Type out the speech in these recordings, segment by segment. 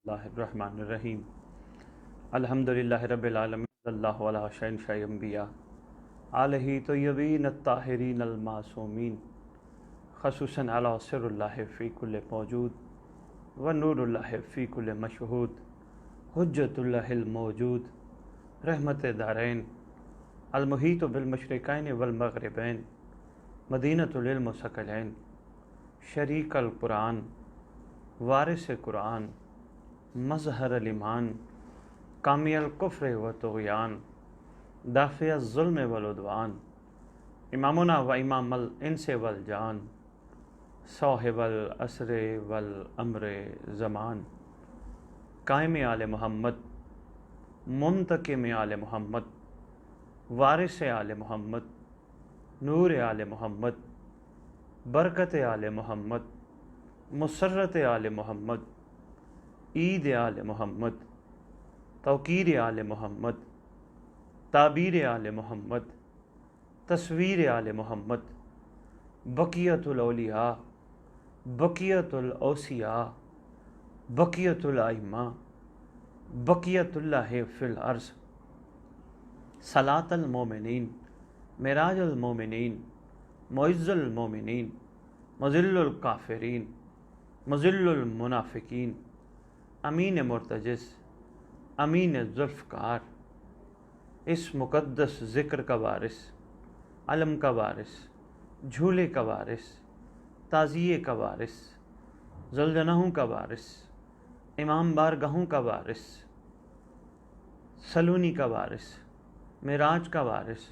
اللہ الرحمن الرحیم الحمدللہ رب العالمین صلی اللہ علیہ شہنشاہ انبیاء آلہ طیبین الطاہرین المعصومین خصوصاً علی سر اللہ فی کل موجود و نور اللہ فی کل مشہود حجت اللہ الموجود رحمت دارین المحیط بالمشرقین والمغربین مدینۃ العلم و ثقلین شریک القرآن وارث قرآن مظہر الایمان کامی الکفر و طغیان دافع الظلم والعدوان امامنا و امام الانس والجان صاحب العصر والامر زمان قائم آل محمد منتقم آل محمد وارث آل محمد نور آل محمد برکت آل محمد مسرت آل محمد عید آل محمد توقیر آل محمد تعبیر آل محمد تصویر آل محمد بقیت الاولیاء بقیت الاوصیاء بقیت الائمہ بقیت اللہ فی الارض صلاۃ المومنین معراج المومنین معز المومنین مذل الکافرین مذل المنافقین امین مرتجس امین ذوالفقار اس مقدس ذکر کا وارث علم کا وارث جھولے کا وارث تعزیے کا وارث ذوالجناحوں کا وارث امام بارگاہوں کا وارث سلونی کا وارث معراج کا وارث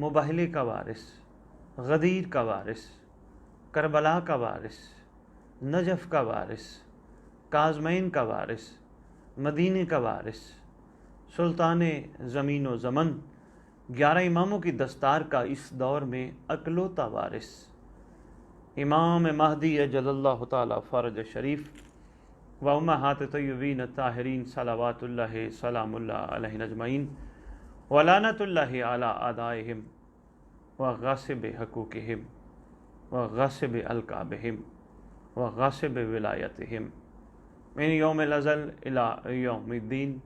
مباہلے کا وارث غدیر کا وارث کربلا کا وارث نجف کا وارث کاظمین کا وارث مدینے کا وارث سلطان زمین و زمن 11 اماموں کی دستار کا اس دور میں اکلوتا وارث امام مہدی اجل اللہ تعالی فرج شریف و امہات طیبین طاہرین صلوات اللہ سلام اللہ علیہ اجمعین و لعنت اللہ علی اعدائہم و غاصب حقوقہم و غاصب القابہم و غاصب ولایتہم من یوم الازل الی یوم الدین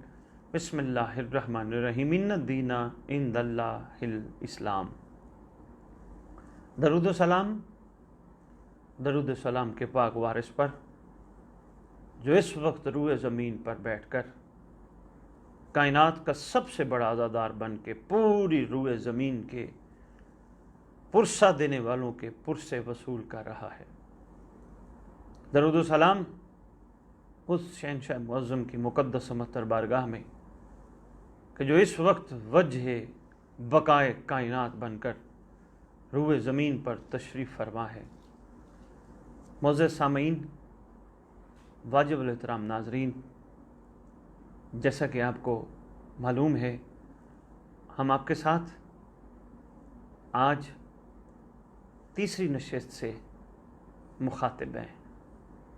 بسم اللہ الرحمن الرحیم ان الدین عند اللہ الاسلام۔ درود و سلام کے پاک وارث پر جو اس وقت روئے زمین پر بیٹھ کر کائنات کا سب سے بڑا عزادار بن کے پوری روئے زمین کے پرسہ دینے والوں کے پرسے وصول کر رہا ہے۔ درود و سلام اس شہنشاہ معظم کی مقدس مطہر بارگاہ میں کہ جو اس وقت وجہ بقائے کائنات بن کر روئے زمین پر تشریف فرما ہے۔ معزز سامعین، واجب الاحترام ناظرین، جیسا کہ آپ کو معلوم ہے ہم آپ کے ساتھ آج تیسری نشست سے مخاطب ہیں،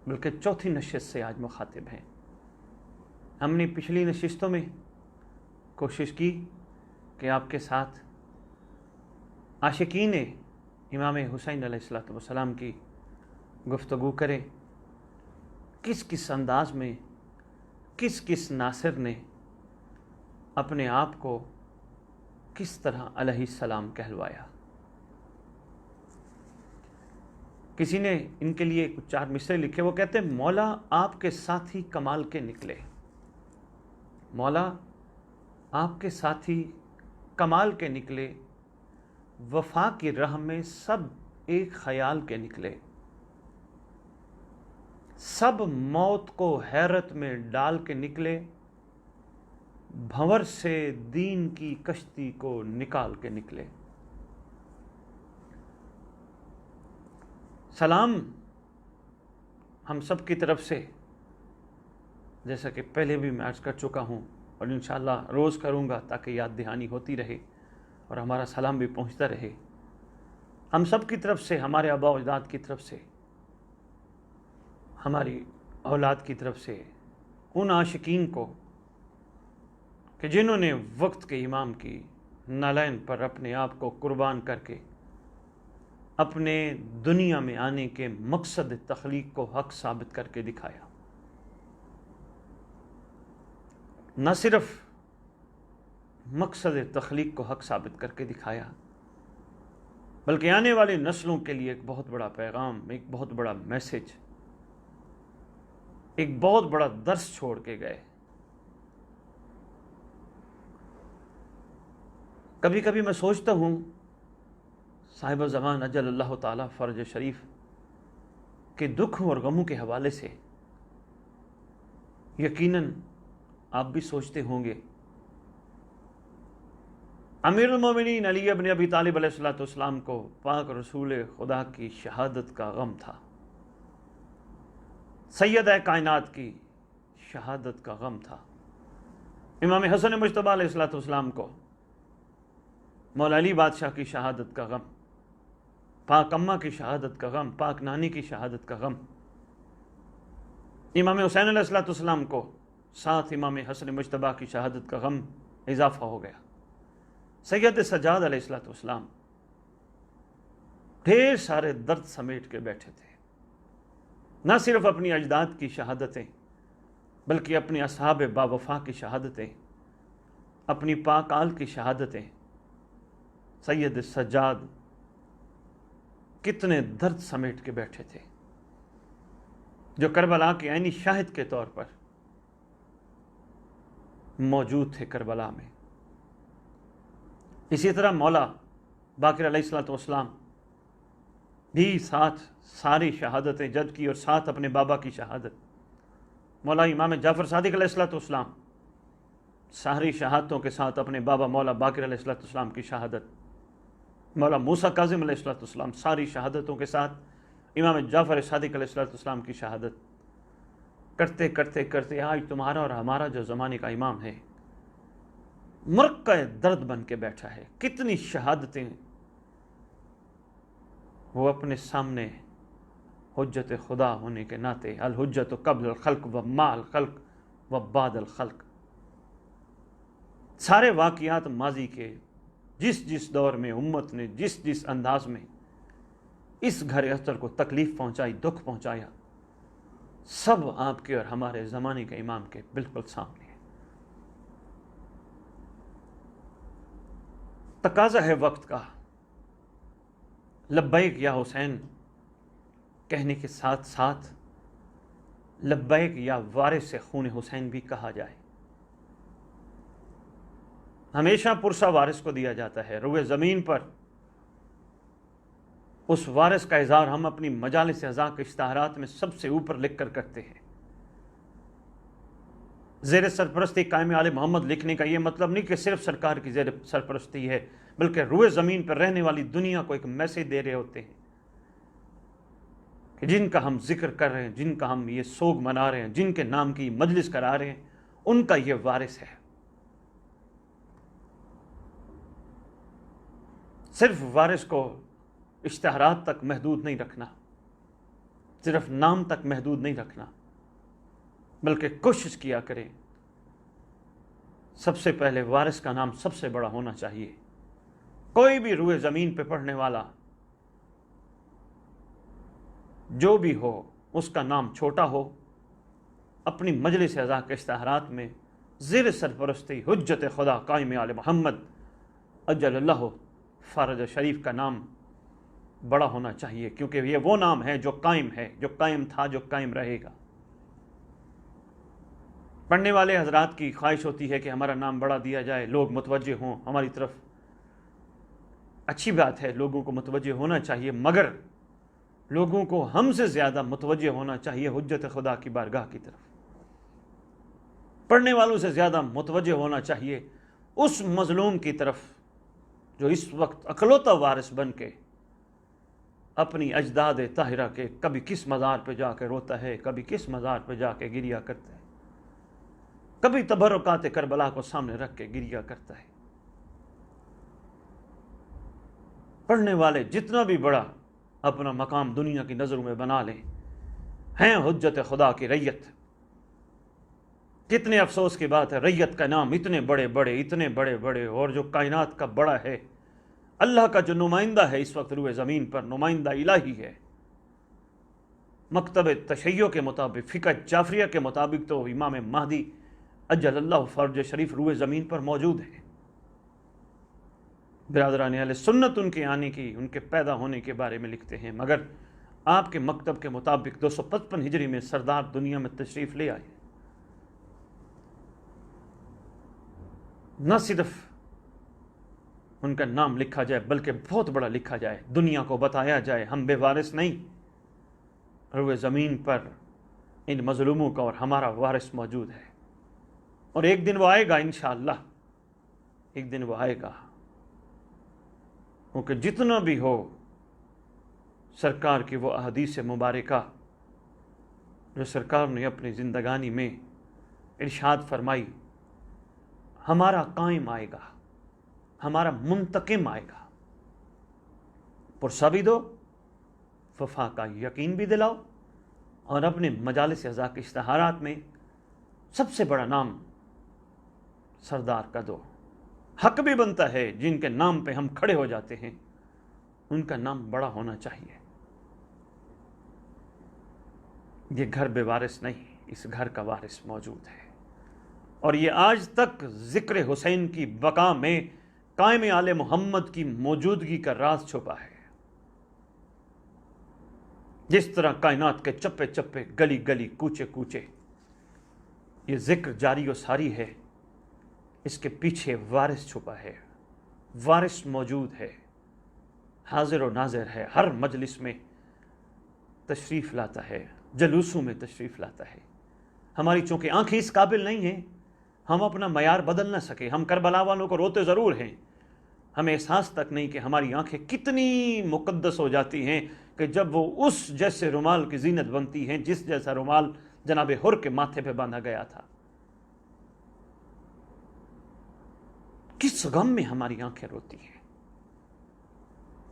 بلکہ چوتھی نشست سے آج مخاطب ہیں۔ ہم نے پچھلی نشستوں میں کوشش کی کہ آپ کے ساتھ عاشقین امام حسین علیہ السلام کی گفتگو کریں، کس انداز میں کس ناصر نے اپنے آپ کو کس طرح علیہ السلام کہلوایا۔ کسی نے ان کے لیے کچھ 4 مصرے لکھے، وہ کہتے ہیں مولا آپ کے ساتھی کمال کے نکلے، مولا آپ کے ساتھی کمال کے نکلے، وفا کی راہ میں سب ایک خیال کے نکلے، سب موت کو حیرت میں ڈال کے نکلے، بھنور سے دین کی کشتی کو نکال کے نکلے۔ سلام ہم سب کی طرف سے، جیسا کہ پہلے بھی میں عرض کر چکا ہوں اور انشاءاللہ روز کروں گا تاکہ یاد دہانی ہوتی رہے اور ہمارا سلام بھی پہنچتا رہے۔ ہم سب کی طرف سے، ہمارے آباء و اجداد کی طرف سے، ہماری اولاد کی طرف سے، ان عاشقین کو کہ جنہوں نے وقت کے امام کی نالین پر اپنے آپ کو قربان کر کے اپنے دنیا میں آنے کے مقصد تخلیق کو حق ثابت کر کے دکھایا۔ نہ صرف مقصد تخلیق کو حق ثابت کر کے دکھایا، بلکہ آنے والی نسلوں کے لیے ایک بہت بڑا پیغام، ایک بہت بڑا میسج، ایک بہت بڑا درس چھوڑ کے گئے۔ کبھی کبھی میں سوچتا ہوں صاحب زمان اجل اللہ تعالیٰ فرج شریف کے دکھوں اور غموں کے حوالے سے یقیناً آپ بھی سوچتے ہوں گے۔ امیر المومنین علی ابن ابی طالب علیہ السلام کو پاک رسول خدا کی شہادت کا غم تھا، سیدہ کائنات کی شہادت کا غم تھا۔ امام حسن مجتبی علیہ السلام کو مولا علی بادشاہ کی شہادت کا غم، پاک اماں کی شہادت کا غم، پاک نانی کی شہادت کا غم۔ امام حسین علیہ السلام کو ساتھ امام حسن مجتبی کی شہادت کا غم اضافہ ہو گیا۔ سید سجاد علیہ السلام ڈھیر سارے درد سمیٹ کے بیٹھے تھے، نہ صرف اپنی اجداد کی شہادتیں بلکہ اپنی اصحاب با وفا کی شہادتیں، اپنی پاک آل کی شہادتیں۔ سید سجاد کتنے درد سمیٹ کے بیٹھے تھے، جو کربلا کے عینی شاہد کے طور پر موجود تھے کربلا میں۔ اسی طرح مولا باقر علیہ السلام بھی ساتھ ساری شہادتیں جد کی اور ساتھ اپنے بابا کی شہادت۔ مولا امام جعفر صادق علیہ السلام ساری شہادتوں کے ساتھ اپنے بابا مولا باقر علیہ السلام کی شہادت۔ مولا موسیٰ کاظم علیہ السلام ساری شہادتوں کے ساتھ امام جعفر صادق علیہ السلام کی شہادت۔ کرتے کرتے کرتے آج تمہارا اور ہمارا جو زمانے کا امام ہے مرقع درد بن کے بیٹھا ہے۔ کتنی شہادتیں وہ اپنے سامنے حجت خدا ہونے کے ناطے، الحجت قبل الخلق و ما الخلق و بعد الخلق، سارے واقعات ماضی کے جس جس دور میں امت نے جس جس انداز میں اس گھر اختر کو تکلیف پہنچائی، دکھ پہنچایا، سب آپ کے اور ہمارے زمانے کے امام کے بالکل سامنے ہے۔ تقاضا ہے وقت کا، لبیک یا حسین کہنے کے ساتھ ساتھ لبیک یا وارث خون حسین بھی کہا جائے۔ ہمیشہ پرسہ وارث کو دیا جاتا ہے، روئے زمین پر اس وارث کا اظہار ہم اپنی مجالس اعزاء کے اشتہارات میں سب سے اوپر لکھ کر کرتے ہیں۔ زیر سرپرستی قائم آل محمد لکھنے کا یہ مطلب نہیں کہ صرف سرکار کی زیر سرپرستی ہے، بلکہ روئے زمین پر رہنے والی دنیا کو ایک میسج دے رہے ہوتے ہیں کہ جن کا ہم ذکر کر رہے ہیں، جن کا ہم یہ سوگ منا رہے ہیں، جن کے نام کی مجلس کرا رہے ہیں، ان کا یہ وارث ہے۔ صرف وارث کو اشتہارات تک محدود نہیں رکھنا، صرف نام تک محدود نہیں رکھنا، بلکہ کوشش کیا کریں سب سے پہلے وارث کا نام سب سے بڑا ہونا چاہیے۔ کوئی بھی روئے زمین پہ پڑھنے والا جو بھی ہو، اس کا نام چھوٹا ہو، اپنی مجلس اعزاء کے اشتہارات میں زیر سرپرستی حجت خدا قائم آل محمد اجل اللہ فرج شریف کا نام بڑا ہونا چاہیے، کیونکہ یہ وہ نام ہے جو قائم ہے، جو قائم تھا، جو قائم رہے گا۔ پڑھنے والے حضرات کی خواہش ہوتی ہے کہ ہمارا نام بڑا دیا جائے، لوگ متوجہ ہوں ہماری طرف۔ اچھی بات ہے، لوگوں کو متوجہ ہونا چاہیے، مگر لوگوں کو ہم سے زیادہ متوجہ ہونا چاہیے حجت خدا کی بارگاہ کی طرف۔ پڑھنے والوں سے زیادہ متوجہ ہونا چاہیے اس مظلوم کی طرف جو اس وقت اکلوتا وارث بن کے اپنی اجداد طاہرہ کے کبھی کس مزار پہ جا کے روتا ہے، کبھی کس مزار پہ جا کے گریا کرتا ہے، کبھی تبرکات کربلا کو سامنے رکھ کے گریا کرتا ہے۔ پڑھنے والے جتنا بھی بڑا اپنا مقام دنیا کی نظروں میں بنا لیں، ہیں حجت خدا کی ریت، کتنے افسوس کی بات ہے، ریت کا نام اتنے بڑے بڑے اور جو کائنات کا بڑا ہے، اللہ کا جو نمائندہ ہے اس وقت روئے زمین پر، نمائندہ الہی ہے، مکتب تشیع کے مطابق، فقہ جعفریہ کے مطابق تو امام مہدی اجل اللہ فرج شریف روئے زمین پر موجود ہے۔ برادران اہل سنت ان کے آنے کی، ان کے پیدا ہونے کے بارے میں لکھتے ہیں، مگر آپ کے مکتب کے مطابق 255 ہجری میں سردار دنیا میں تشریف لے آئے۔ نہ صرف ان کا نام لکھا جائے بلکہ بہت بڑا لکھا جائے، دنیا کو بتایا جائے ہم بے وارث نہیں، روئے زمین پر ان مظلوموں کا اور ہمارا وارث موجود ہے، اور ایک دن وہ آئے گا انشاءاللہ، ایک دن وہ آئے گا، کیونکہ جتنا بھی ہو سرکار کی وہ احادیث مبارکہ جو سرکار نے اپنی زندگانی میں ارشاد فرمائی، ہمارا قائم آئے گا، ہمارا منتقم آئے گا، پرسہ بھی دو، وفا کا یقین بھی دلاؤ، اور اپنے مجالس اعزاء کے اشتہارات میں سب سے بڑا نام سردار کا دو۔ حق بھی بنتا ہے جن کے نام پہ ہم کھڑے ہو جاتے ہیں ان کا نام بڑا ہونا چاہیے۔ یہ گھر بے وارث نہیں، اس گھر کا وارث موجود ہے، اور یہ آج تک ذکر حسین کی بقا میں قائم آل محمد کی موجودگی کا راز چھپا ہے۔ جس طرح کائنات کے چپے چپے، گلی گلی، کوچے کوچے یہ ذکر جاری و ساری ہے، اس کے پیچھے وارث چھپا ہے، وارث موجود ہے، حاضر و ناظر ہے، ہر مجلس میں تشریف لاتا ہے، جلوسوں میں تشریف لاتا ہے۔ ہماری چونکہ آنکھیں اس قابل نہیں ہیں، ہم اپنا معیار بدل نہ سکے، ہم کربلا والوں کو روتے ضرور ہیں، ہمیں احساس تک نہیں کہ ہماری آنکھیں کتنی مقدس ہو جاتی ہیں کہ جب وہ اس جیسے رومال کی زینت بنتی ہیں جس جیسا رومال جناب حر کے ماتھے پہ باندھا گیا تھا۔ کس غم میں ہماری آنکھیں روتی ہیں،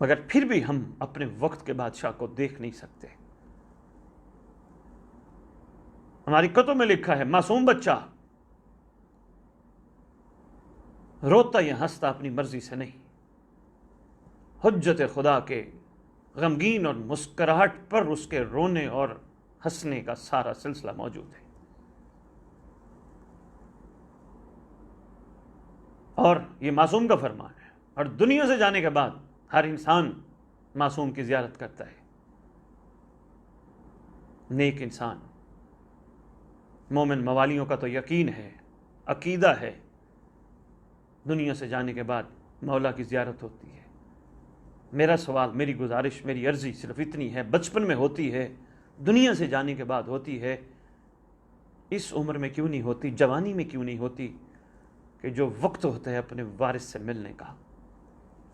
مگر پھر بھی ہم اپنے وقت کے بادشاہ کو دیکھ نہیں سکتے۔ ہماری کتب میں لکھا ہے، معصوم بچہ روتا یا ہنستا اپنی مرضی سے نہیں، حجت خدا کے غمگین اور مسکراہٹ پر اس کے رونے اور ہنسنے کا سارا سلسلہ موجود ہے۔ اور یہ معصوم کا فرمان ہے، اور دنیا سے جانے کے بعد ہر انسان معصوم کی زیارت کرتا ہے۔ نیک انسان، مومن موالیوں کا تو یقین ہے، عقیدہ ہے، دنیا سے جانے کے بعد مولا کی زیارت ہوتی ہے۔ میرا سوال، میری گزارش، میری عرضی صرف اتنی ہے، بچپن میں ہوتی ہے، دنیا سے جانے کے بعد ہوتی ہے، اس عمر میں کیوں نہیں ہوتی، جوانی میں کیوں نہیں ہوتی، کہ جو وقت ہوتا ہے اپنے وارث سے ملنے کا۔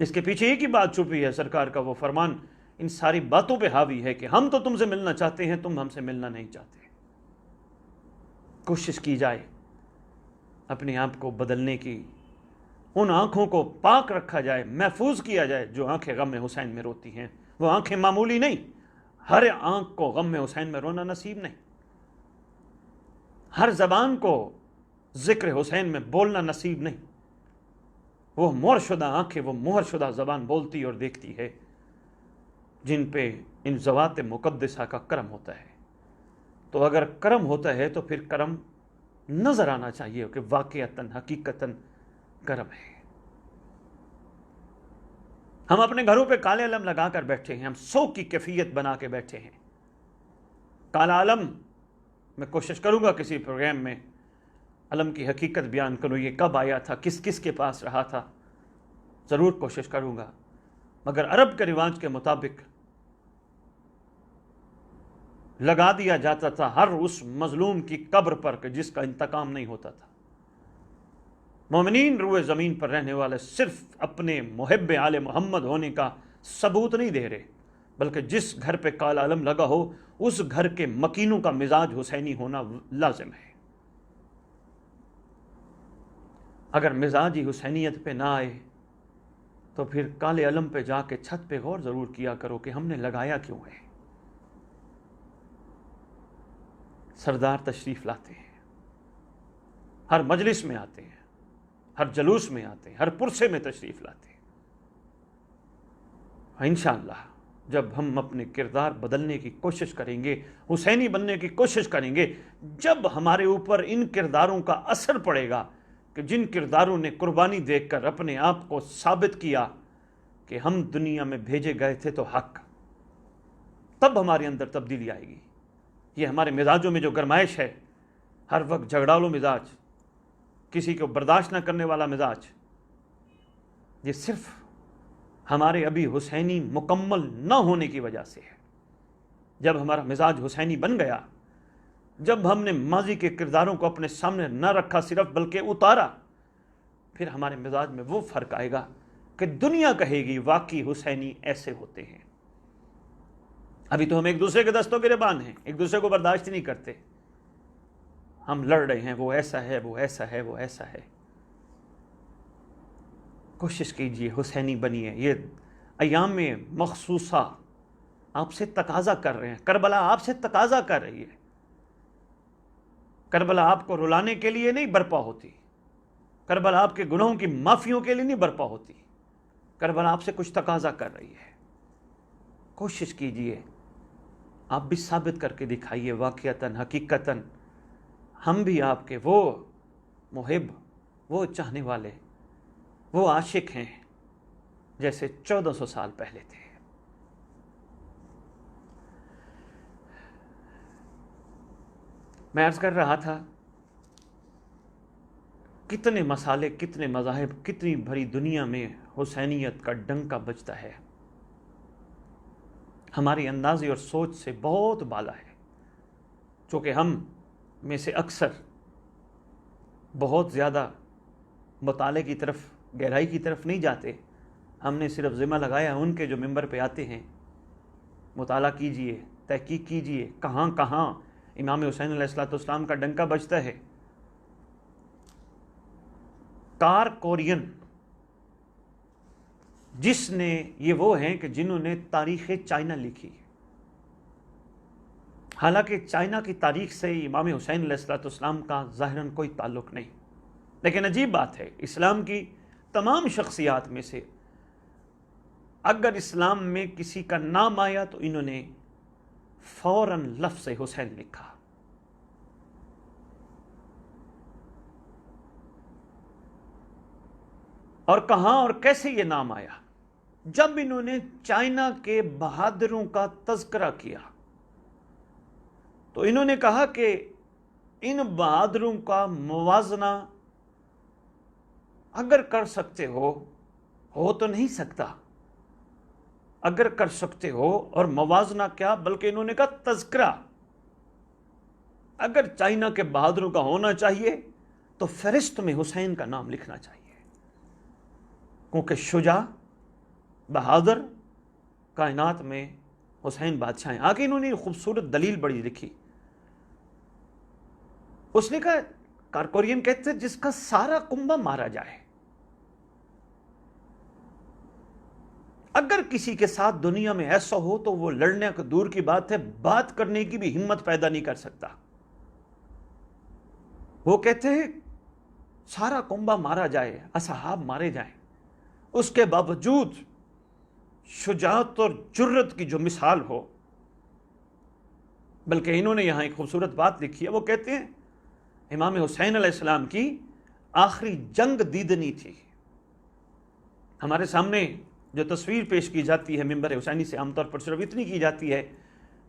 اس کے پیچھے ایک ہی بات چھپی ہے، سرکار کا وہ فرمان ان ساری باتوں پہ حاوی ہے کہ ہم تو تم سے ملنا چاہتے ہیں، تم ہم سے ملنا نہیں چاہتے۔ کوشش کی جائے اپنے آپ کو بدلنے کی، ان آنکھوں کو پاک رکھا جائے، محفوظ کیا جائے جو آنکھیں غم حسین میں روتی ہیں۔ وہ آنکھیں معمولی نہیں، ہر آنکھ کو غم حسین میں رونا نصیب نہیں، ہر زبان کو ذکر حسین میں بولنا نصیب نہیں۔ وہ مہر شدہ آنکھیں، وہ مہر شدہ زبان بولتی اور دیکھتی ہے جن پہ ان ذوات مقدسہ کا کرم ہوتا ہے۔ تو اگر کرم ہوتا ہے تو پھر کرم نظر آنا چاہیے کہ واقعتاً حقیقتاً کرم ہے۔ ہم اپنے گھروں پہ کالے علم لگا کر بیٹھے ہیں، ہم سو کی کیفیت بنا کے بیٹھے ہیں۔ کالا علم، میں کوشش کروں گا کسی پروگرام میں علم کی حقیقت بیان کروں، یہ کب آیا تھا، کس کس کے پاس رہا تھا، ضرور کوشش کروں گا، مگر عرب کے رواج کے مطابق لگا دیا جاتا تھا ہر اس مظلوم کی قبر پر کہ جس کا انتقام نہیں ہوتا تھا۔ مومنین روئے زمین پر رہنے والے صرف اپنے محب آل محمد ہونے کا ثبوت نہیں دے رہے، بلکہ جس گھر پہ کالا علم لگا ہو اس گھر کے مکینوں کا مزاج حسینی ہونا لازم ہے۔ اگر مزاج ہی حسینیت پہ نہ آئے تو پھر کالے علم پہ جا کے چھت پہ غور ضرور کیا کرو کہ ہم نے لگایا کیوں ہے۔ سردار تشریف لاتے ہیں، ہر مجلس میں آتے ہیں، ہر جلوس میں آتے ہیں، ہر پرسے میں تشریف لاتے ہیں۔ انشاءاللہ جب ہم اپنے کردار بدلنے کی کوشش کریں گے، حسینی بننے کی کوشش کریں گے، جب ہمارے اوپر ان کرداروں کا اثر پڑے گا کہ جن کرداروں نے قربانی دیکھ کر اپنے آپ کو ثابت کیا کہ ہم دنیا میں بھیجے گئے تھے تو حق، تب ہمارے اندر تبدیلی آئے گی۔ یہ ہمارے مزاجوں میں جو گرمائش ہے، ہر وقت جھگڑالو مزاج، کسی کو برداشت نہ کرنے والا مزاج، یہ صرف ہمارے ابھی حسینی مکمل نہ ہونے کی وجہ سے ہے۔ جب ہمارا مزاج حسینی بن گیا، جب ہم نے ماضی کے کرداروں کو اپنے سامنے نہ رکھا صرف بلکہ اتارا، پھر ہمارے مزاج میں وہ فرق آئے گا کہ دنیا کہے گی واقعی حسینی ایسے ہوتے ہیں۔ ابھی تو ہم ایک دوسرے کے دستوں کے گربان ہیں، ایک دوسرے کو برداشت نہیں کرتے، ہم لڑ رہے ہیں، وہ ایسا ہے، وہ ایسا ہے، وہ ایسا ہے۔ کوشش کیجئے حسینی بنیے۔ یہ ایام میں مخصوصہ آپ سے تقاضا کر رہے ہیں، کربلا آپ سے تقاضا کر رہی ہے۔ کربلا آپ کو رلانے کے لیے نہیں برپا ہوتی، کربلا آپ کے گناہوں کی معافیوں کے لیے نہیں برپا ہوتی، کربلا آپ سے کچھ تقاضا کر رہی ہے۔ کوشش کیجئے، آپ بھی ثابت کر کے دکھائیے واقعتاً، حقیقتاً ہم بھی آپ کے وہ محب، وہ چاہنے والے، وہ عاشق ہیں جیسے 1400 سال پہلے تھے۔ میں عرض کر رہا تھا، کتنے مسالے، کتنے مذاہب، کتنی بھری دنیا میں حسینیت کا ڈنکا بجتا ہے، ہماری اندازے اور سوچ سے بہت بالا ہے۔ چونکہ ہم میں سے اکثر بہت زیادہ مطالعے کی طرف، گہرائی کی طرف نہیں جاتے، ہم نے صرف ذمہ لگایا ان کے جو ممبر پہ آتے ہیں، مطالعہ کیجئے، تحقیق کیجئے، کہاں کہاں امام حسین علیہ السلام کا ڈنکا بجتا ہے۔ کار کورین، جس نے، یہ وہ ہیں کہ جنہوں نے تاریخ چائنا لکھی، حالانکہ چائنا کی تاریخ سے امام حسین علیہ السلام کا ظاہراً کوئی تعلق نہیں، لیکن عجیب بات ہے، اسلام کی تمام شخصیات میں سے اگر اسلام میں کسی کا نام آیا تو انہوں نے فوراً لفظ حسین لکھا۔ اور کہاں اور کیسے یہ نام آیا؟ جب انہوں نے چائنا کے بہادروں کا تذکرہ کیا تو انہوں نے کہا کہ ان بہادروں کا موازنہ اگر کر سکتے ہو تو نہیں سکتا، اگر کر سکتے ہو، اور موازنہ کیا بلکہ انہوں نے کہا تذکرہ، اگر چائنا کے بہادروں کا ہونا چاہیے تو فہرست میں حسین کا نام لکھنا چاہیے، کیونکہ شجاع، بہادر، کائنات میں حسین بادشاہ ہیں۔ آگے انہوں نے خوبصورت دلیل بڑی لکھی، اس نے کہا، کارکورین کہتے ہیں جس کا سارا کنبہ مارا جائے، اگر کسی کے ساتھ دنیا میں ایسا ہو تو وہ لڑنے کو دور کی بات ہے، بات کرنے کی بھی ہمت پیدا نہیں کر سکتا۔ وہ کہتے ہیں سارا کنبہ مارا جائے، اصحاب مارے جائیں، اس کے باوجود شجاعت اور جرت کی جو مثال ہو۔ بلکہ انہوں نے یہاں ایک خوبصورت بات لکھی ہے، وہ کہتے ہیں امام حسین علیہ السلام کی آخری جنگ دیدنی تھی۔ ہمارے سامنے جو تصویر پیش کی جاتی ہے ممبر حسینی سے، عام طور پر صرف اتنی کی جاتی ہے،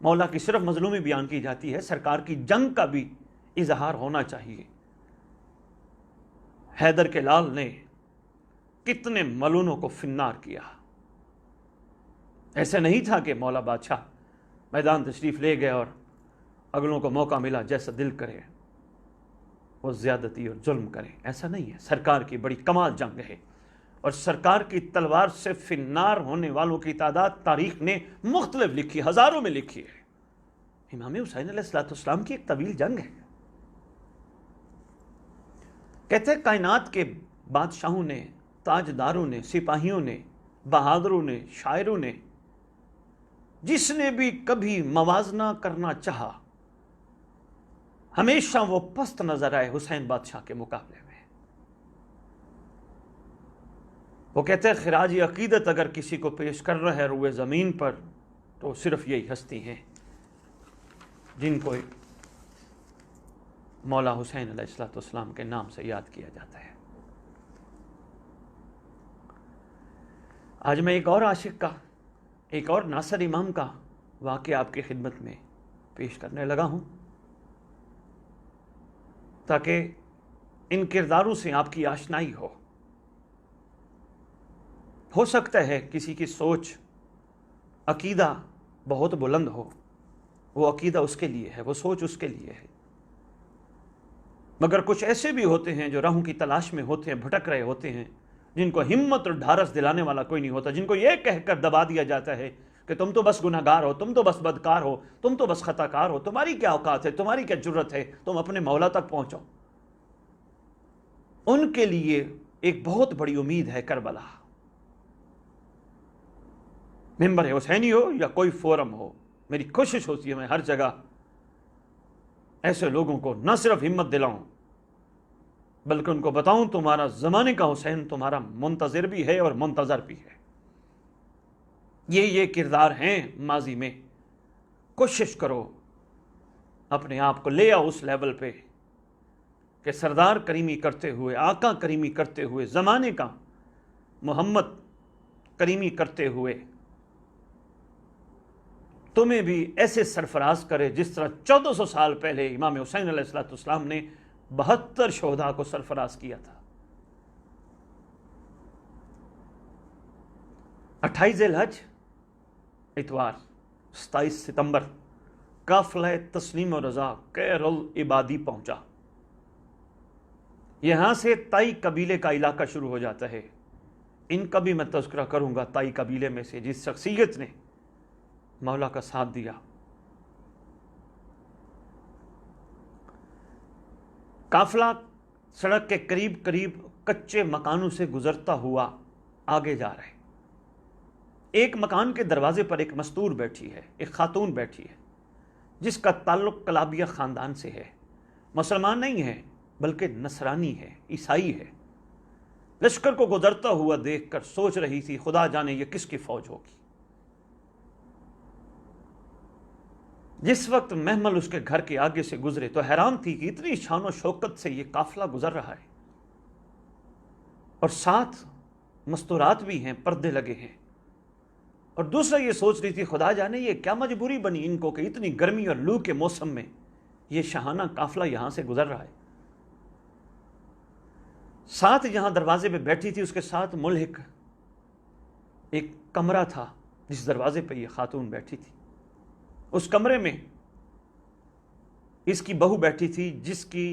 مولا کی صرف مظلومی بیان کی جاتی ہے، سرکار کی جنگ کا بھی اظہار ہونا چاہیے۔ حیدر کے لال نے کتنے ملونوں کو فنار کیا، ایسا نہیں تھا کہ مولا بادشاہ میدان تشریف لے گئے اور اگلوں کو موقع ملا جیسا دل کرے وہ زیادتی اور ظلم کریں، ایسا نہیں ہے۔ سرکار کی بڑی کمال جنگ ہے، اور سرکار کی تلوار سے فنار ہونے والوں کی تعداد تاریخ نے مختلف لکھی، ہزاروں میں لکھی ہے۔ امام حسین علیہ السلام کی ایک طویل جنگ ہے۔ کہتے ہیں کائنات کے بادشاہوں نے، تاجداروں نے، سپاہیوں نے، بہادروں نے، شاعروں نے، جس نے بھی کبھی موازنہ کرنا چاہا، ہمیشہ وہ پست نظر آئے حسین بادشاہ کے مقابلے میں۔ وہ کہتے ہیں خراج عقیدت اگر کسی کو پیش کر رہا ہے روئے زمین پر تو صرف یہی ہستی ہیں جن کو مولا حسین علیہ السلام کے نام سے یاد کیا جاتا ہے۔ آج میں ایک اور عاشق کا، ایک اور ناصر امام کا واقعہ آپ کی خدمت میں پیش کرنے لگا ہوں، تاکہ ان کرداروں سے آپ کی آشنائی ہو سکتا ہے کسی کی سوچ عقیدہ بہت بلند ہو، وہ عقیدہ اس کے لیے ہے، وہ سوچ اس کے لیے ہے، مگر کچھ ایسے بھی ہوتے ہیں جو راہوں کی تلاش میں ہوتے ہیں، بھٹک رہے ہوتے ہیں، جن کو ہمت اور ڈھارس دلانے والا کوئی نہیں ہوتا، جن کو یہ کہہ کر دبا دیا جاتا ہے کہ تم تو بس گناہگار ہو، تم تو بس بدکار ہو، تم تو بس خطا کار ہو، تمہاری کیا اوقات ہے، تمہاری کیا جرت ہے، تم اپنے مولا تک پہنچو۔ ان کے لیے ایک بہت بڑی امید ہے کربلا۔ ممبر حسینی ہو یا کوئی فورم ہو، میری کوشش ہوتی ہے میں ہر جگہ ایسے لوگوں کو نہ صرف ہمت دلاؤں بلکہ ان کو بتاؤں تمہارا زمانے کا حسین تمہارا منتظر بھی ہے اور منتظر بھی ہے۔ یہ کردار ہیں ماضی میں، کوشش کرو اپنے آپ کو لے آؤ اس لیول پہ کہ سردار کریمی کرتے ہوئے، آقا کریمی کرتے ہوئے، زمانے کا محمد کریمی کرتے ہوئے تمہیں بھی ایسے سرفراز کرے جس طرح 1400 سال پہلے امام حسین علیہ السلام نے 72 شہداء کو سرفراز کیا تھا۔ 28 ذی الحج اتوار 27 ستمبر قافلہ تسلیم و رضا کیر العبادی پہنچا۔ یہاں سے تائی قبیلے کا علاقہ شروع ہو جاتا ہے۔ ان کا بھی میں تذکرہ کروں گا، تائی قبیلے میں سے جس شخصیت نے مولا کا ساتھ دیا۔ قافلہ سڑک کے قریب قریب کچے مکانوں سے گزرتا ہوا آگے جا رہے۔ ایک مکان کے دروازے پر ایک مستور بیٹھی ہے، ایک خاتون بیٹھی ہے جس کا تعلق کلابیہ خاندان سے ہے، مسلمان نہیں ہے بلکہ نصرانی ہے، عیسائی ہے۔ لشکر کو گزرتا ہوا دیکھ کر سوچ رہی تھی خدا جانے یہ کس کی فوج ہوگی۔ جس وقت محمل اس کے گھر کے آگے سے گزرے تو حیران تھی کہ اتنی شان و شوکت سے یہ قافلہ گزر رہا ہے اور ساتھ مستورات بھی ہیں، پردے لگے ہیں، اور دوسرا یہ سوچ رہی تھی خدا جانے یہ کیا مجبوری بنی ان کو کہ اتنی گرمی اور لو کے موسم میں یہ شاہانہ قافلہ یہاں سے گزر رہا ہے۔ ساتھ جہاں دروازے پہ بیٹھی تھی اس کے ساتھ ملحق ایک کمرہ تھا جس دروازے پہ یہ خاتون بیٹھی تھی۔ اس کمرے میں اس کی بہو بیٹھی تھی جس کی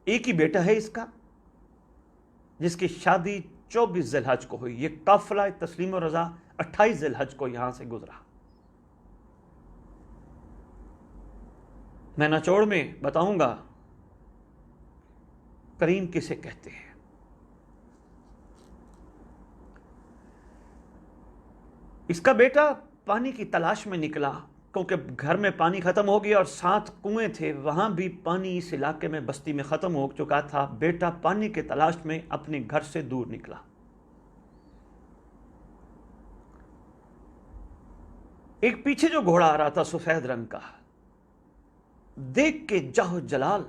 ایک ہی بیٹا ہے اس کا، جس کی شادی 24 ذی الحج کو ہوئی۔ یہ قافلہ تسلیم و رضا 28 ذی الحج کو یہاں سے گزرا۔ میں نچوڑ میں بتاؤں گا کریم کسے کہتے ہیں۔ اس کا بیٹا پانی کی تلاش میں نکلا کیونکہ گھر میں پانی ختم ہو گیا اور 7 کنویں تھے، وہاں بھی پانی اس علاقے میں بستی میں ختم ہو چکا تھا۔ بیٹا پانی کے تلاش میں اپنے گھر سے دور نکلا۔ ایک پیچھے جو گھوڑا آ رہا تھا سفید رنگ کا، دیکھ کے جاہ جلال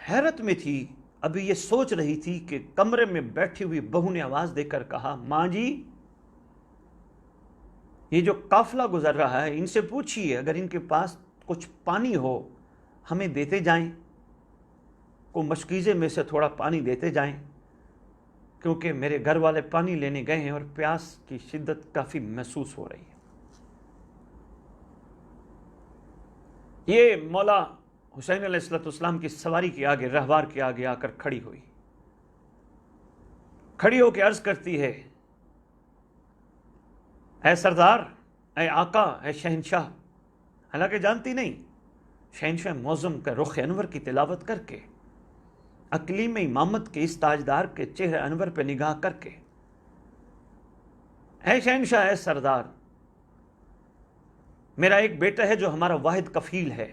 حیرت میں تھی۔ ابھی یہ سوچ رہی تھی کہ کمرے میں بیٹھی ہوئی بہو نے آواز دے کر کہا ماں جی یہ جو قافلہ گزر رہا ہے ان سے پوچھیے اگر ان کے پاس کچھ پانی ہو ہمیں دیتے جائیں، کو مشکیزے میں سے تھوڑا پانی دیتے جائیں، کیونکہ میرے گھر والے پانی لینے گئے ہیں اور پیاس کی شدت کافی محسوس ہو رہی ہے۔ یہ مولا حسین علیہ السلام کی سواری کے آگے، رہوار کے آگے آ کر کھڑی ہوئی، کھڑی ہو کے عرض کرتی ہے اے سردار، اے آقا، اے شہنشاہ۔ حالانکہ جانتی نہیں، شہنشاہ معظم کا رخ انور کی تلاوت کر کے، اقلیم امامت کے اس تاجدار کے چہرے انور پہ نگاہ کر کے، اے شہنشاہ، اے سردار، میرا ایک بیٹا ہے جو ہمارا واحد کفیل ہے،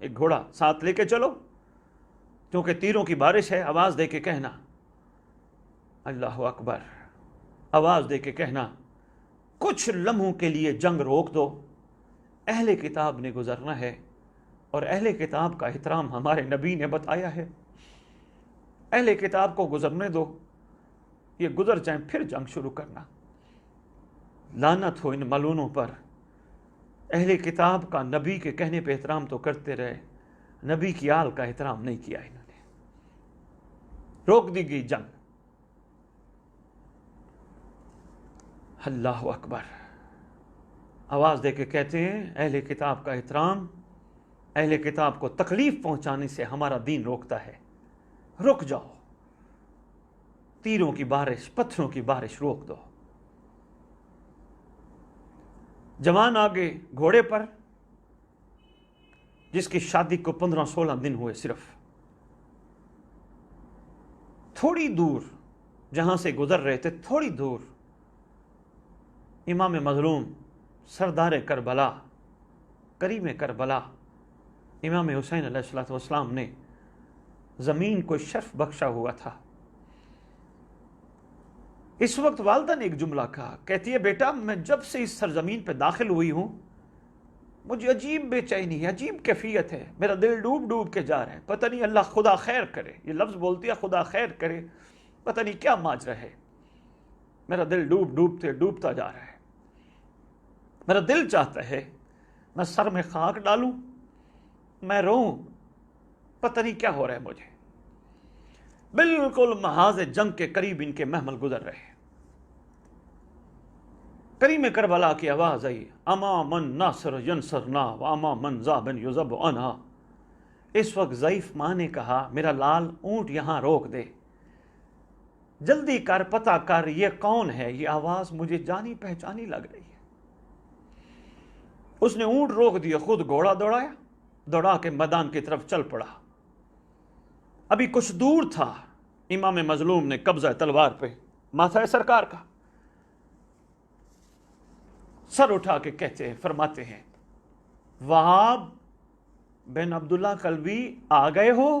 ایک گھوڑا ساتھ لے کے چلو کیونکہ تیروں کی بارش ہے، آواز دے کے کہنا اللہ اکبر، آواز دے کے کہنا کچھ لمحوں کے لیے جنگ روک دو، اہل کتاب نے گزرنا ہے، اور اہل کتاب کا احترام ہمارے نبی نے بتایا ہے، اہل کتاب کو گزرنے دو، یہ گزر جائیں پھر جنگ شروع کرنا۔ لعنت ہو ان ملعونوں پر، اہل کتاب کا نبی کے کہنے پہ احترام تو کرتے رہے، نبی کی آل کا احترام نہیں کیا انہوں نے، روک دی گئی جنگ۔ اللہ اکبر، آواز دے کے کہتے ہیں اہل کتاب کا احترام، اہل کتاب کو تکلیف پہنچانے سے ہمارا دین روکتا ہے، رک جاؤ، تیروں کی بارش، پتھروں کی بارش روک دو۔ جوان آگے گھوڑے پر، جس کی شادی کو 15-16 دن ہوئے، صرف تھوڑی دور جہاں سے گزر رہے تھے، تھوڑی دور امام مظلوم، سردار کربلا، کریم کربلا، امام حسین علیہ السلام نے زمین کو شرف بخشا ہوا تھا۔ اس وقت والدہ نے ایک جملہ کہا، کہتی ہے بیٹا میں جب سے اس سرزمین پہ داخل ہوئی ہوں مجھے عجیب بے چینی ہے، عجیب کیفیت ہے، میرا دل ڈوب ڈوب کے جا رہا ہے، پتہ نہیں اللہ خدا خیر کرے، یہ لفظ بولتی ہے خدا خیر کرے، پتہ نہیں کیا ماجرا ہے، میرا دل ڈوبتا جا رہا ہے، میرا دل چاہتا ہے میں سر میں خاک ڈالوں، میں روؤں، پتہ نہیں کیا ہو رہا ہے مجھے۔ بالکل محاذ جنگ کے قریب ان کے محمل گزر رہے ہیں، کریم کربلا کی آواز آئی، اما من ناصر ینصرنا واما من ذاب یذب عنہا۔ اس وقت ضعیف ماں نے کہا میرا لال اونٹ یہاں روک دے، جلدی کر، پتہ کر یہ کون ہے، یہ آواز مجھے جانی پہچانی لگ رہی ہے۔ اس نے اونٹ روک دیا، خود گھوڑا دوڑا کے میدان کی طرف چل پڑا۔ ابھی کچھ دور تھا، امام مظلوم نے قبضہ تلوار پہ، ماتھا ہے سرکار کا، سر اٹھا کے کہتے ہیں، فرماتے ہیں وہاب بن عبداللہ قلبی آ گئے ہو؟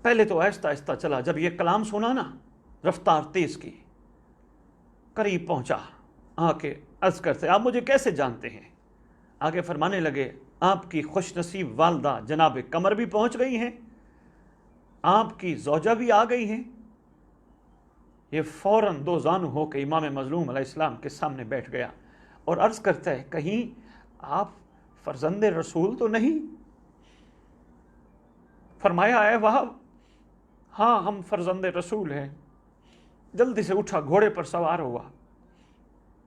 پہلے تو آہستہ آہستہ چلا، جب یہ کلام سنا نا رفتار تیز کی، قریب پہنچا، آ کے عرض کرتے آپ مجھے کیسے جانتے ہیں؟ آگے فرمانے لگے آپ کی خوش نصیب والدہ جناب قمر بھی پہنچ گئی ہیں، آپ کی زوجہ بھی آ گئی ہیں۔ یہ فوراً دو زانو ہو کے امام مظلوم علیہ السلام کے سامنے بیٹھ گیا اور عرض کرتا ہے کہیں آپ فرزند رسول تو نہیں؟ فرمایا اے وہاب ہاں ہم فرزند رسول ہیں۔ جلدی سے اٹھا، گھوڑے پر سوار ہوا،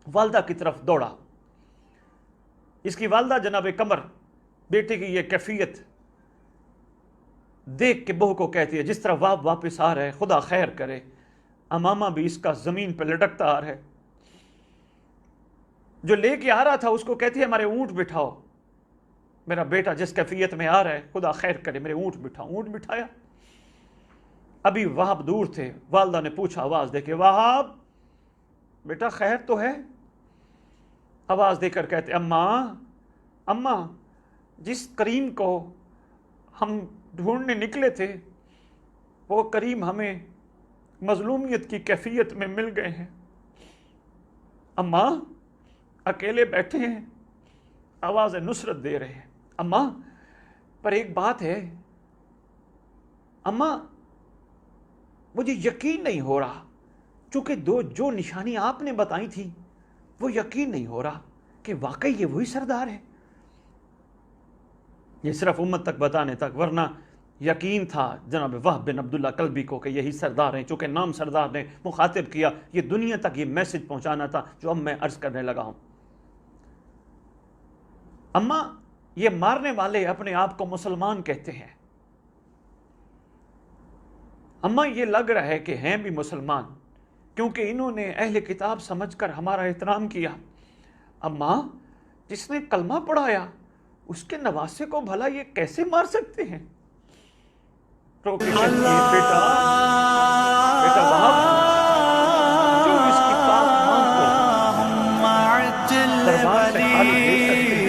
والدہ کی طرف دوڑا۔ اس کی والدہ جناب قمر، بیٹے کی یہ کیفیت دیکھ کے بہو کو کہتی ہے جس طرح وہاب واپس آ رہے خدا خیر کرے، امامہ بھی اس کا زمین پہ لٹکتا آ رہا ہے۔ جو لے کے آ رہا تھا اس کو کہتی ہے ہمارے اونٹ بٹھاؤ، میرا بیٹا جس کیفیت میں آ رہا ہے خدا خیر کرے، میرے اونٹ بٹھاؤ۔ اونٹ بٹھایا، ابھی وہاب دور تھے، والدہ نے پوچھا آواز دے کے وہاب بیٹا خیر تو ہے؟ آواز دے کر کہتے اماں جس کریم کو ہم ڈھونڈنے نکلے تھے وہ کریم ہمیں مظلومیت کی کیفیت میں مل گئے ہیں، اماں اکیلے بیٹھے ہیں، آواز نصرت دے رہے ہیں۔ اماں پر ایک بات ہے اماں، مجھے یقین نہیں ہو رہا، چونکہ جو نشانی آپ نے بتائی تھی وہ یقین نہیں ہو رہا کہ واقعی یہ وہی سردار ہے۔ یہ صرف امت تک بتانے تک، ورنہ یقین تھا جناب وہب بن عبداللہ قلبی کو کہ یہی سردار ہیں، چونکہ نام سردار نے مخاطب کیا، یہ دنیا تک یہ میسج پہنچانا تھا جو اب میں عرض کرنے لگا ہوں۔ اماں یہ مارنے والے اپنے آپ کو مسلمان کہتے ہیں، اماں یہ لگ رہا ہے کہ ہیں بھی مسلمان کیونکہ انہوں نے اہل کتاب سمجھ کر ہمارا احترام کیا۔ اماں جس نے کلمہ پڑھایا اس کے نواسے کو بھلا یہ کیسے مار سکتے ہیں؟ رو کے کہتی ہے بیٹا وہاب جو اس کی پاک ماں کو دربار سے خالی دے سکتے ہیں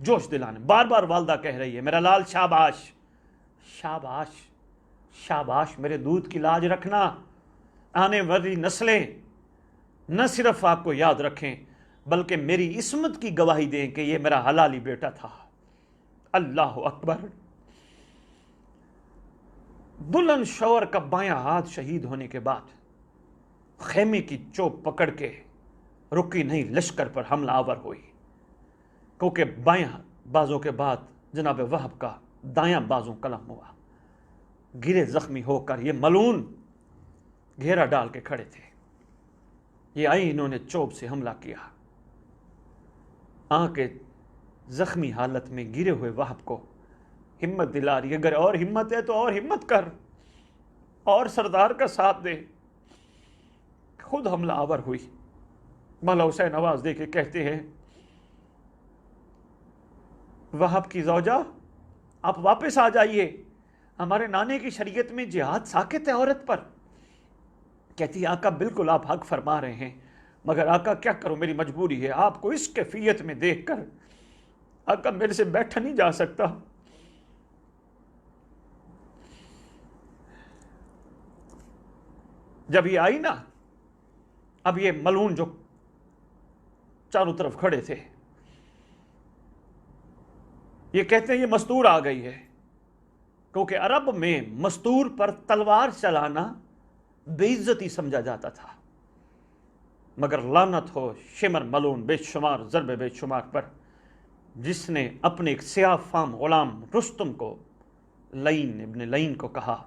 جوش دلانے. بار بار والدہ کہہ رہی ہے میرا لال شاباش شاباش شاباش، میرے دودھ کی لاج رکھنا. آنے والی نسلیں نہ صرف آپ کو یاد رکھیں بلکہ میری عصمت کی گواہی دیں کہ یہ میرا حلالی بیٹا تھا. اللہ اکبر. بلند شور کا بایاں ہاتھ شہید ہونے کے بعد خیمے کی چوب پکڑ کے رکی نہیں، لشکر پر حملہ آور ہوئی، کیونکہ بایاں بازوں کے بعد جناب وہب کا دایاں بازوں قلم ہوا. گرے زخمی ہو کر یہ ملعون گھیرا ڈال کے کھڑے تھے. یہ آئی، انہوں نے چوب سے حملہ کیا. کے زخمی حالت میں گرے ہوئے وہب کو ہمت دلا رہی ہے. اگر اور ہمت ہے تو اور ہمت کر، اور سردار کا ساتھ دے. خود حملہ آور ہوئی. مولا حسین آواز دے کے کہتے ہیں وہب کی زوجہ آپ واپس آ جائیے، ہمارے نانے کی شریعت میں جہاد ساکت ہے عورت پر. کہتی ہے آقا بالکل آپ حق فرما رہے ہیں، مگر آقا کیا کروں، میری مجبوری ہے. آپ کو اس کیفیت میں دیکھ کر آقا میرے سے بیٹھا نہیں جا سکتا. جب یہ آئی نا، اب یہ ملعون جو چاروں طرف کھڑے تھے یہ کہتے ہیں یہ مستور آ گئی ہے، کیونکہ عرب میں مستور پر تلوار چلانا بے عزتی سمجھا جاتا تھا. مگر لعنت ہو شمر ملعون بے شمار ضرب بے شمار پر، جس نے اپنے ایک سیاہ فام غلام رستم کو، لعین ابن لعین کو کہا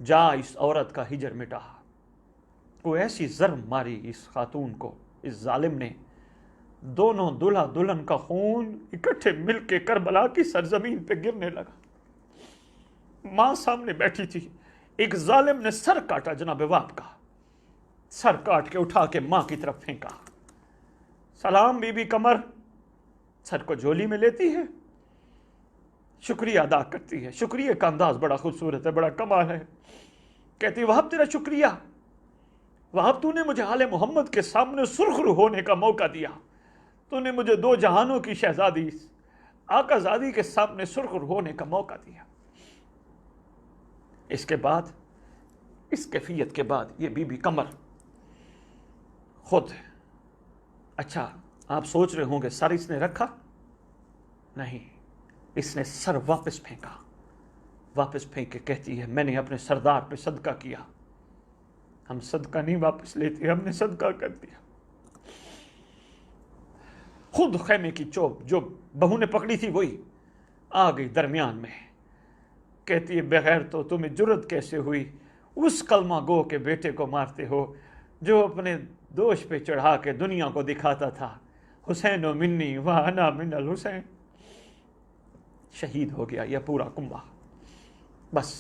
جا اس عورت کا ہجر مٹا. کوئی ایسی ضرب ماری اس خاتون کو اس ظالم نے، دونوں دلہا دلہن کا خون اکٹھے مل کے کربلا کی سرزمین پہ گرنے لگا. ماں سامنے بیٹھی تھی. ایک ظالم نے سر کاٹا جناب وہب کا، سر کاٹ کے اٹھا کے ماں کی طرف پھینکا. سلام بی بی قمر. سر کو جھولی میں لیتی ہے، شکریہ ادا کرتی ہے. شکریہ کا انداز بڑا خوبصورت ہے، بڑا کمال ہے. کہتی وہب تیرا شکریہ، وہب تو نے مجھے آل محمد کے سامنے سرخرو ہونے کا موقع دیا. تو نے مجھے دو جہانوں کی شہزادی آقا زادی کے سامنے سرخرو ہونے کا موقع دیا. اس کے بعد، اس کیفیت کے بعد یہ بی بی قمر خود، اچھا آپ سوچ رہے ہوں گے سر اس نے رکھا؟ نہیں، اس نے سر واپس پھینکا. واپس پھینک کے کہتی ہے میں نے اپنے سردار پہ صدقہ کیا. ہم صدقہ نہیں واپس لیتے، ہم نے صدقہ کر دیا. خود خیمے کی چوب جو بہو نے پکڑی تھی وہی آ گئی درمیان میں. کہتی ہے بغیر تو تمہیں جرت کیسے ہوئی اس کلمہ گو کے بیٹے کو مارتے ہو جو اپنے دوش پہ چڑھا کے دنیا کو دکھاتا تھا حسین و منی و انا من الحسین. شہید ہو گیا یہ پورا کنبہ. بس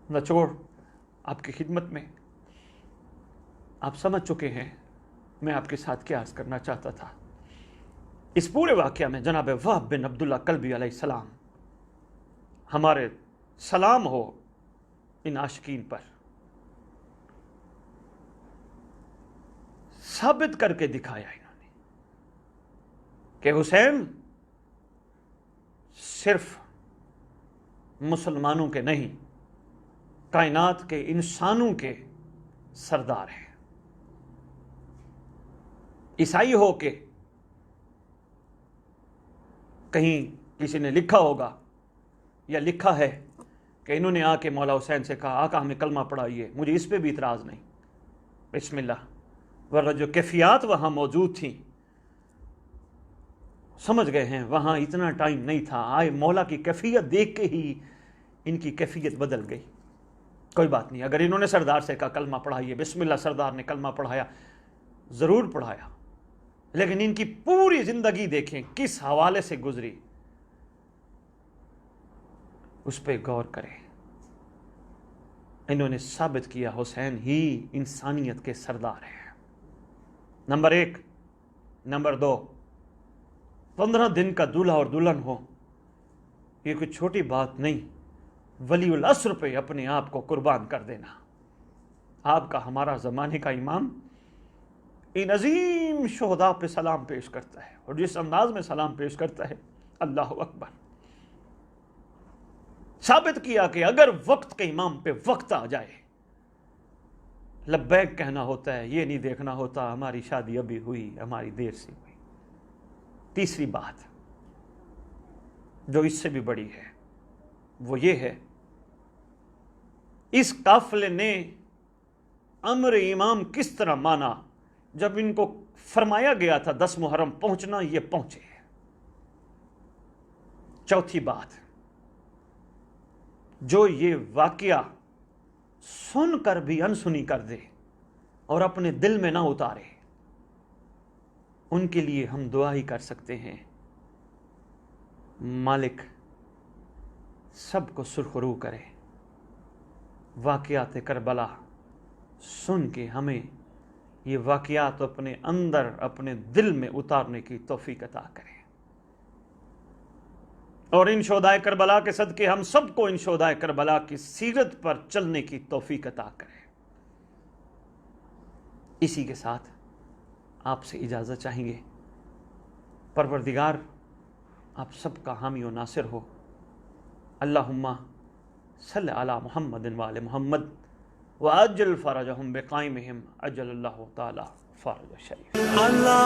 نچوڑ آپ کی خدمت میں. آپ سمجھ چکے ہیں میں آپ کے ساتھ کیا عرض کرنا چاہتا تھا. اس پورے واقعہ میں جناب وہب بن عبداللہ کلبی علیہ السلام، ہمارے سلام ہو ان عاشقین پر، ثابت کر کے دکھایا انہوں نے کہ حسین صرف مسلمانوں کے نہیں، کائنات کے انسانوں کے سردار ہیں. عیسائی ہو کے کہیں کسی نے لکھا ہوگا یا لکھا ہے کہ انہوں نے آ کے مولا حسین سے کہا آقا ہمیں کلمہ پڑھائیے، مجھے اس پہ بھی اعتراض نہیں. بسم اللہ. ورنہ جو کیفیات وہاں موجود تھیں سمجھ گئے ہیں وہاں اتنا ٹائم نہیں تھا. آئے مولا کی کیفیت دیکھ کے ہی ان کی کیفیت بدل گئی. کوئی بات نہیں، اگر انہوں نے سردار سے کہا کلمہ پڑھائیے، بسم اللہ، سردار نے کلمہ پڑھایا، ضرور پڑھایا. لیکن ان کی پوری زندگی دیکھیں کس حوالے سے گزری، اس پہ غور کریں. انہوں نے ثابت کیا حسین ہی انسانیت کے سردار ہیں. نمبر 1. نمبر 2، 15 دن کا دولہا اور دلہن ہو یہ کوئی چھوٹی بات نہیں. ولی العصر پہ اپنے آپ کو قربان کر دینا. آپ کا ہمارا زمانے کا امام ان عظیم تمام شہداء پہ سلام پیش کرتا ہے، اور جس انداز میں سلام پیش کرتا ہے، اللہ اکبر، ثابت کیا کہ اگر وقت کے امام پہ وقت آ جائے لبیک کہنا ہوتا ہے، یہ نہیں دیکھنا ہوتا ہماری شادی ابھی ہوئی، ہماری دیر سے ہوئی۔ تیسری بات جو اس سے بھی بڑی ہے وہ یہ ہے، اس قافلے نے امر امام کس طرح مانا؟ جب ان کو فرمایا گیا تھا 10 محرم پہنچنا، یہ پہنچے۔ چوتھی بات، جو یہ واقعہ سن کر بھی انسنی کر دے اور اپنے دل میں نہ اتارے، ان کے لیے ہم دعا ہی کر سکتے ہیں، مالک سب کو سرخرو کرے، واقعات کربلا سن کے ہمیں یہ واقعات اپنے اندر اپنے دل میں اتارنے کی توفیق عطا کرے، اور ان شہدائے کربلا کے صدقے ہم سب کو ان شہدائے کربلا کی سیرت پر چلنے کی توفیق عطا کرے۔ اسی کے ساتھ آپ سے اجازت چاہیں گے، پروردگار آپ سب کا حامی و ناصر ہو۔ اللہم صلی علی محمد وآل محمد وعجل فرجہم بقائمہم عجل اللہ تعالی فرج الشریف۔ اللہ